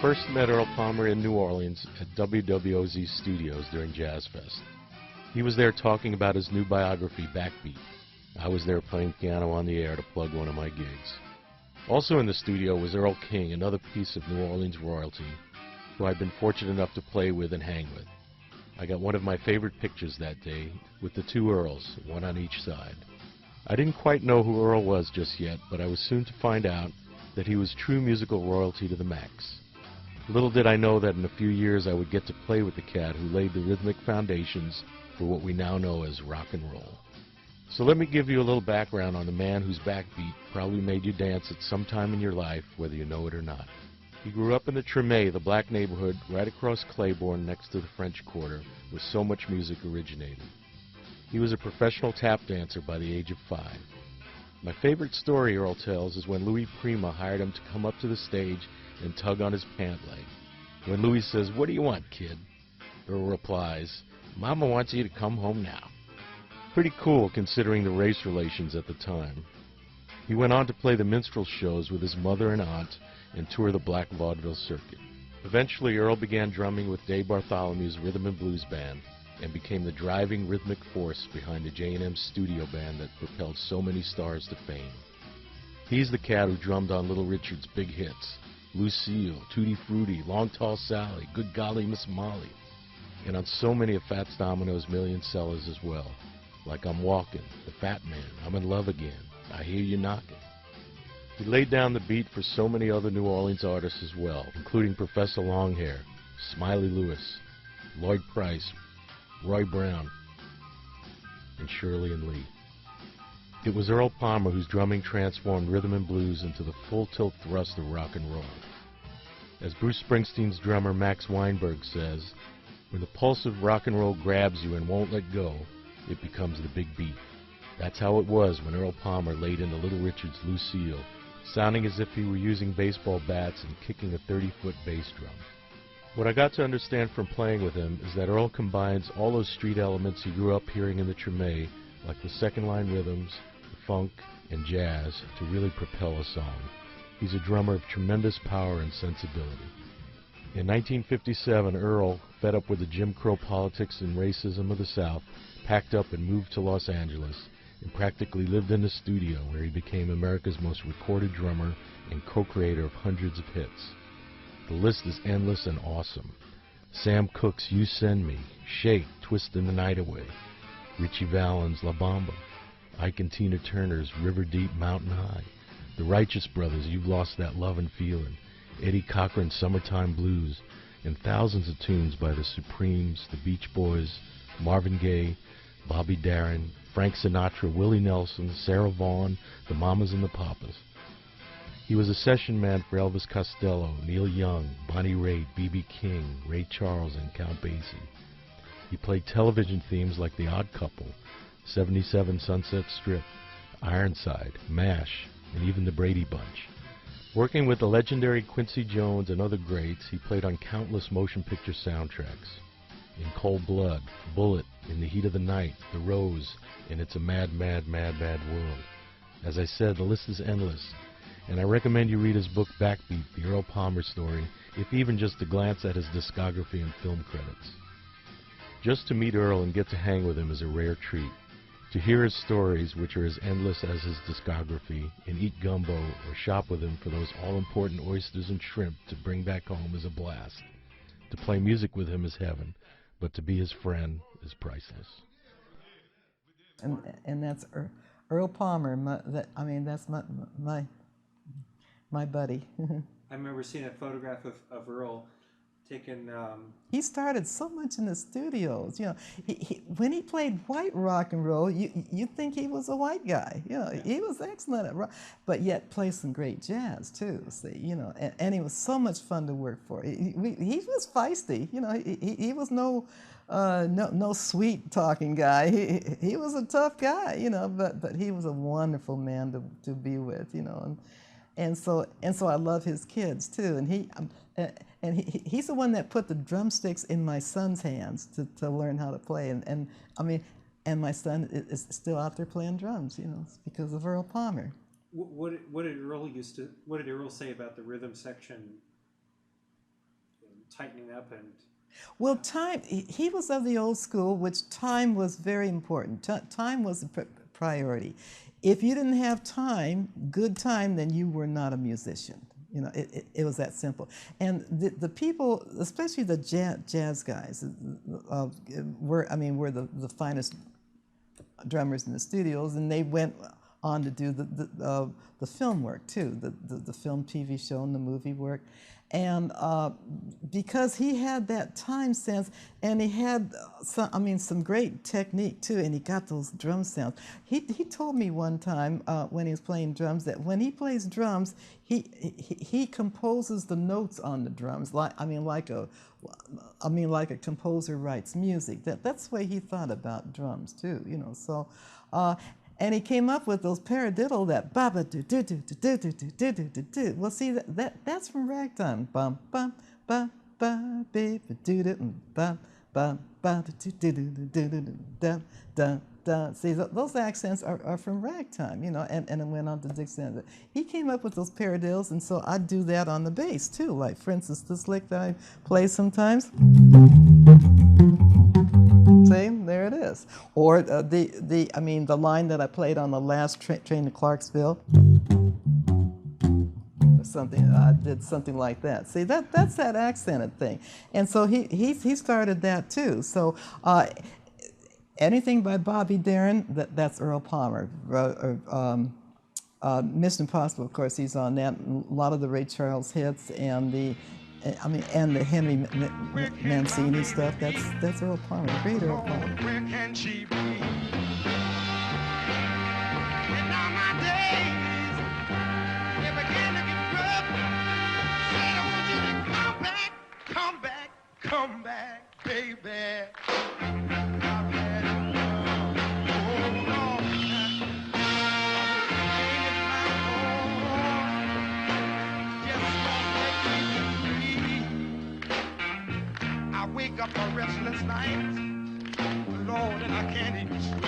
first met Earl Palmer in New Orleans at WWOZ Studios during Jazz Fest. He was there talking about his new biography, Backbeat. I was there playing piano on the air to plug one of my gigs. Also in the studio was Earl King, another piece of New Orleans royalty, who I'd been fortunate enough to play with and hang with. I got one of my favorite pictures that day with the two Earls, one on each side. I didn't quite know who Earl was just yet, but I was soon to find out that he was true musical royalty to the max. Little did I know that in a few years I would get to play with the cat who laid the rhythmic foundations for what we now know as rock and roll. So let me give you a little background on the man whose backbeat probably made you dance at some time in your life, whether you know it or not. He grew up in the Tremé, the black neighborhood right across Claiborne next to the French Quarter, where so much music originated. He was a professional tap dancer by the age of 5. My favorite story Earl tells is when Louis Prima hired him to come up to the stage and tug on his pant leg. When Louis says, "What do you want, kid?" Earl replies, "Mama wants you to come home now." Pretty cool considering the race relations at the time. He went on to play the minstrel shows with his mother and aunt and tour the black vaudeville circuit. Eventually, Earl began drumming with Dave Bartholomew's Rhythm and Blues Band and became the driving rhythmic force behind the J&M studio band that propelled so many stars to fame. He's the cat who drummed on Little Richard's big hits, Lucille, Tutti Frutti, Long Tall Sally, Good Golly Miss Molly, and on so many of Fats Domino's million sellers as well, like I'm Walking, The Fat Man, I'm in Love Again, I Hear You Knocking. He laid down the beat for so many other New Orleans artists as well, including Professor Longhair, Smiley Lewis, Lloyd Price, Roy Brown, and Shirley and Lee. It was Earl Palmer whose drumming transformed rhythm and blues into the full tilt thrust of rock and roll. As Bruce Springsteen's drummer Max Weinberg says, when the pulse of rock and roll grabs you and won't let go, it becomes the big beat. That's how it was when Earl Palmer laid into Little Richard's Lucille, sounding as if he were using baseball bats and kicking a 30-foot bass drum. What I got to understand from playing with him is that Earl combines all those street elements he grew up hearing in the Tremé, like the second-line rhythms, the funk, and jazz, to really propel a song. He's a drummer of tremendous power and sensibility. In 1957, Earl, fed up with the Jim Crow politics and racism of the South, packed up and moved to Los Angeles, and practically lived in the studio where he became America's most recorded drummer and co-creator of hundreds of hits. The list is endless and awesome. Sam Cooke's You Send Me, Shake, Twistin' the Night Away, Richie Valens' La Bamba, Ike and Tina Turner's River Deep, Mountain High, the Righteous Brothers' You've Lost That Lovin' Feelin', Eddie Cochran's Summertime Blues, and thousands of tunes by the Supremes, the Beach Boys, Marvin Gaye, Bobby Darin, Frank Sinatra, Willie Nelson, Sarah Vaughan, the Mamas and the Papas. He was a session man for Elvis Costello, Neil Young, Bonnie Raitt, B.B. King, Ray Charles, and Count Basie. He played television themes like The Odd Couple, 77 Sunset Strip, Ironside, MASH, and even The Brady Bunch. Working with the legendary Quincy Jones and other greats, he played on countless motion picture soundtracks. In Cold Blood, Bullet, In the Heat of the Night, The Rose, and It's a Mad, Mad, Mad, Mad World. As I said, the list is endless, and I recommend you read his book Backbeat, The Earl Palmer Story, if even just to glance at his discography and film credits. Just to meet Earl and get to hang with him is a rare treat. To hear his stories, which are as endless as his discography, and eat gumbo or shop with him for those all-important oysters and shrimp to bring back home is a blast. To play music with him is heaven, but to be his friend is priceless. And that's Earl Palmer. That's my buddy. I remember seeing a photograph of Earl taken. He started so much in the studios. You know, when he played white rock and roll, you'd think he was a white guy. You know, he was excellent at rock, but yet played some great jazz too. See, you know, and he was so much fun to work for. He was feisty. You know, he was no sweet talking guy. He was a tough guy. You know, but he was a wonderful man to be with. You know, and so I love his kids too. And he's the one that put the drumsticks in my son's hands to learn how to play. And my son is still out there playing drums, you know, it's because of Earl Palmer. What did Earl say about the rhythm section tightening up and. Well, time, he was of the old school, which time was very important. Time was a priority. If you didn't have time, good time, then you were not a musician. You know, it was that simple. And the people, especially the jazz guys, were the finest drummers in the studios, and they went on to do the film work too, the film, TV show, and the movie work. And because he had that time sense, and he had some great technique too, and he got those drum sounds. He told me one time when he was playing drums that when he plays drums, he composes the notes on the drums like a composer writes music. That's the way he thought about drums too, you know. So. And he came up with those paradiddle, that ba ba do do do do do do do do do do. Well, see that's from ragtime. Bum bum ba ba ba do do bum bum ba do do do do do do da da. See, those accents are from ragtime, you know, and it went on to Dixieland. He came up with those paradiddles, and so I do that on the bass too. Like for instance, this lick that I play sometimes. See, there it is. Or the line that I played on the last train to Clarksville. Or something, I did something like that. See, that's that accented thing. And so he started that too. So anything by Bobby Darin, that's Earl Palmer. Mission Impossible, of course, he's on that. A lot of the Ray Charles hits and the Henry Mancini stuff. That's Earl Palmer, the great Earl Palmer. Where can she be? And now my days, they begin to get rough. Said I want you to come back, come back, come back, baby. I've had enough. Hold on. Ain't it my fault? Just won't let me be. I wake up a restless night, Lord, and I can't even sleep.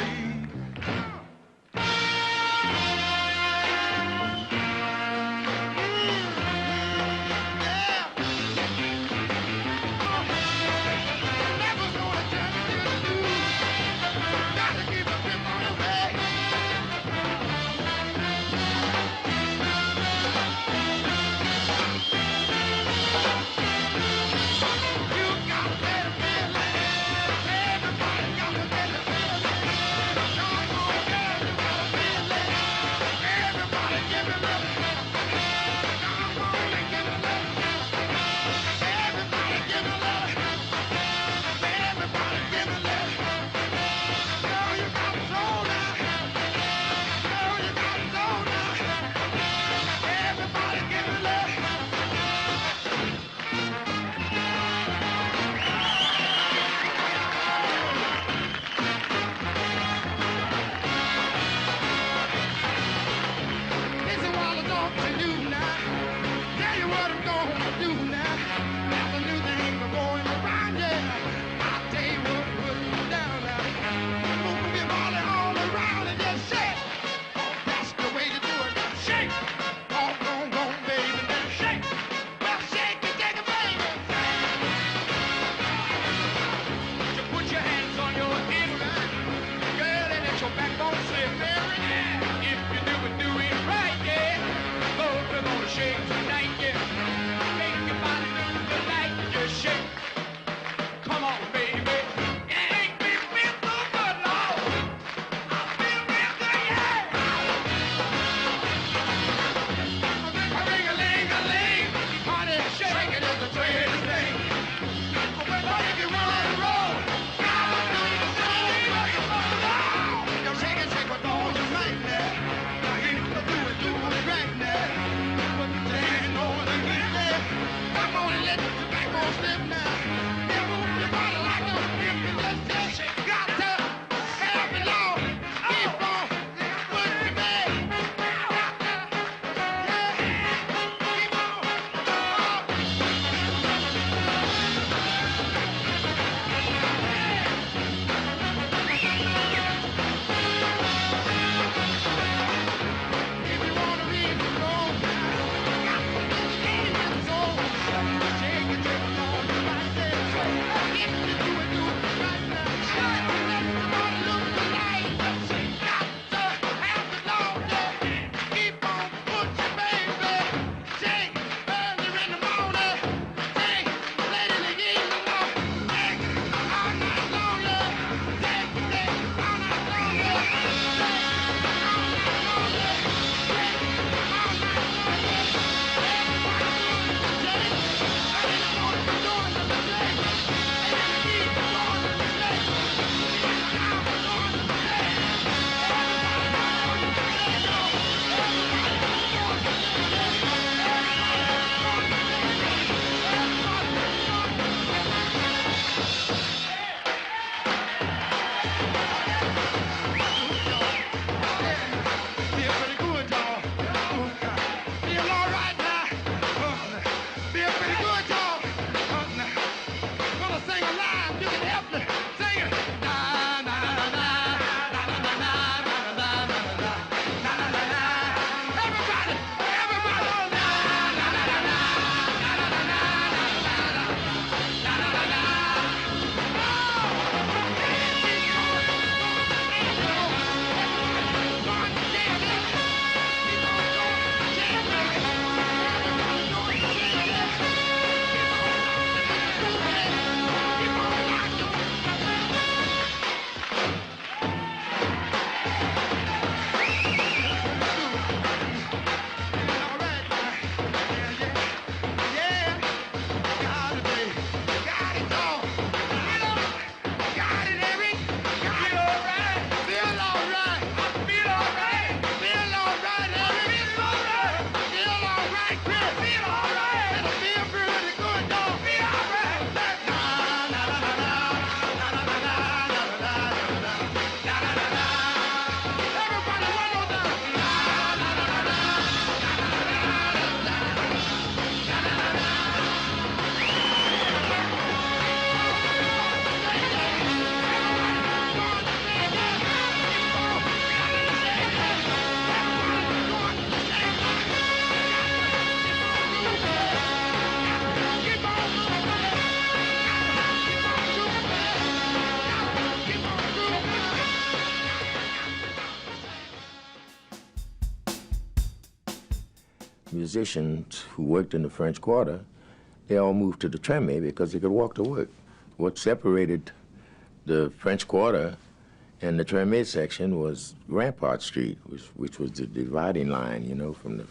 Shake tonight, yeah. Make your body musicians who worked in the French Quarter, they all moved to the Treme because they could walk to work. What separated the French Quarter and the Treme section was Rampart Street, which was the dividing line, you know, from the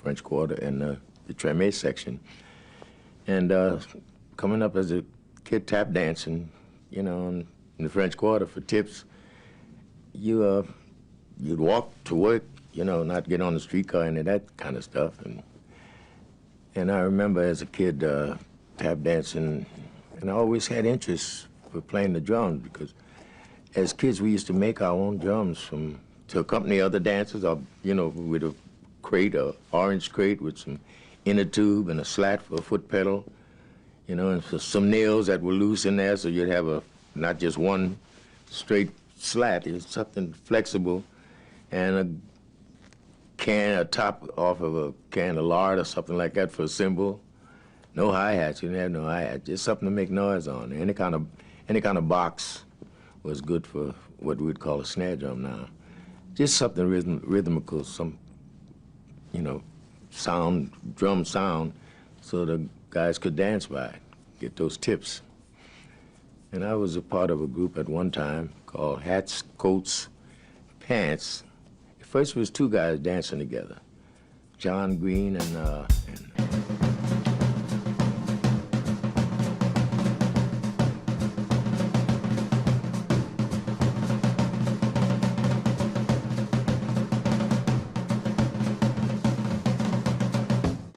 French Quarter and the Treme section. And coming up as a kid tap dancing, you know, in the French Quarter for tips, you'd walk to work, you know, not get on the streetcar and that kind of stuff. And I remember as a kid tap dancing, and I always had interest for playing the drums because as kids we used to make our own drums to accompany other dancers, or, you know, with a crate, a orange crate with some inner tube and a slat for a foot pedal, you know, and some nails that were loose in there, so you'd have not just one straight slat, it's something flexible, and a top off of a can of lard or something like that for a cymbal. No hi-hats, you didn't have no hi-hats, just something to make noise on. Any kind of box was good for what we'd call a snare drum now. Just something rhythmical, some, you know, sound, drum sound, so the guys could dance by it, get those tips. And I was a part of a group at one time called Hats, Coats, Pants. At first it was two guys dancing together, John Green and